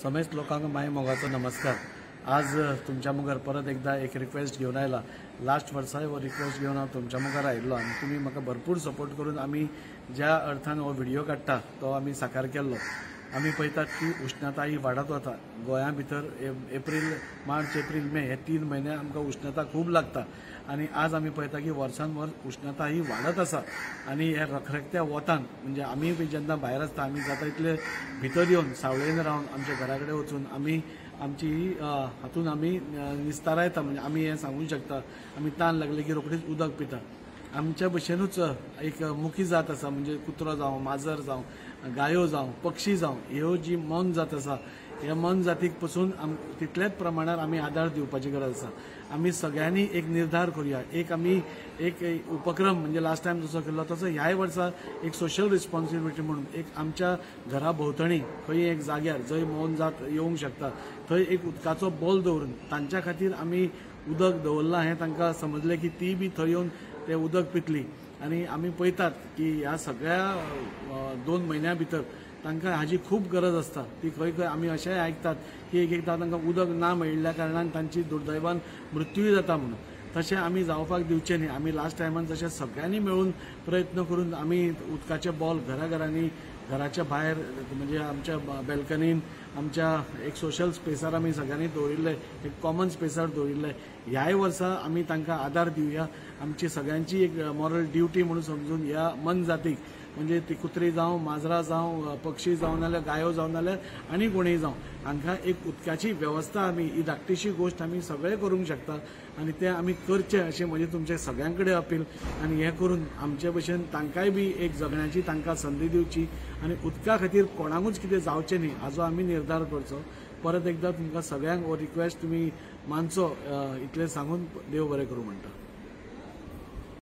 समेस्त लोकांक माय मोगाचो नमस्कार। आज तुमच्या मुखार परत एकदा एक रिक्वेस्ट घेऊन आयला। लास्ट वर्साय वो रिक्वेस्ट घेऊन हांव तुमच्या मुखार आयिल्लो आनी तुमी म्हाका भरपूर सपोर्ट करून आमी ज्या अर्थान हो व्हिडिओ काडटा तो आमी साकार केल्लो। आमी पळयतात की उष्णता ही वाडत वता गोंया भितर। मार्च एप्रील मे हे 3 म्हयने आमकां उष्णता खूब लागता आनी आज आमी पळयता की वर्सान वर्स उष्णता ही वाडत आसा आनी हे रखरखत्या वतान म्हणजे आमी जेन्ना भायर आसता आमी जाता इतले भितर येवन सावळेन रावन आमच्या घरा कडेन वचून आमी आमची हातून आमी निस्तारायता। म्हणजे आमी हे सांगूंक शकता आमी तान लागले की रोखडीच उदक पिता। आमच्या भशेनूच एक मुखी जात आसा म्हणजे कुत्रो जावं माजर जावं गायो जावं पक्षी जावं ह्यो जी मन जात आसा ह्या मन जातीक पासून तितल्याच प्रमाणात आमी आदार दिवपाची गरज आसा। आमी सगळ्यांनी एक निर्धार करूया, आमी एक उपक्रम म्हणजे लास्ट टायम जसो केल्लो तसो ह्याय वर्सा एक सोशल रिस्पॉन्सिबिलिटी म्हणून एक आमच्या घरा भोंवतणी खंय एक जाग्यार जंय मौन जात येवंक शकता थंय एक उदकाचो बोल दवरून तांच्या खातीर आमी उदक दवरलां हें तांकां समजलें की ती बी थंय येवन ते उदक पितली। आनी आमी पळयतात की ह्या सगळ्या 2 म्हयन्या भितर तांकां हाजी खूब गरज आसता। ती खंय खंय आमी अशेंय आयकतात की एकदां तांकां उदक ना मेळिल्ल्या कारणान तांची दुर्दैवान मृत्यूय जाता म्हणून। तशें आमी जावपाक दिवचें न्ही। आमी लास्ट टायमान जशें सगळ्यांनी मेळून प्रयत्न करून आमी उदकाचे बॉल घराघरांनी घराच्या भायर म्हणजे आमच्या बॅल्कनीन आमच्या एक सोशल स्पेसार आमी सगळ्यांनी दवरिल्ले, एक कॉमन स्पेसार दवरिल्ले। ह्याय वर्सा आमी तांकां आदार दिवया। आमची सगळ्यांची एक मॉरल ड्युटी म्हणून समजून ह्या मन जातीक म्हणजे ती कुत्री जावं माजरां जावं पक्षी जावं नाल्यार गायो जावं नाल्यार आनी कोणीय जावं हांकां एक उदकाची वेवस्था आमी ही धाकटीशी गोश्ट आमी सगळे करूंक शकता आनी ते आमी करचे अशें म्हणजे तुमचे सगळ्यां कडेन अपील। आनी हें करून आमचे भशेन तांकांय बी एक जगण्याची तांकां संदी दिवची आनी उदका खातीर कोणाकूच कितें जावचें न्ही हाजो आमी निर्धार करचो। परत एकदां तुमकां सगळ्यांक हो रिक्वेस्ट तुमी मानचो इतलें सांगून देव बरें करूं म्हणटा।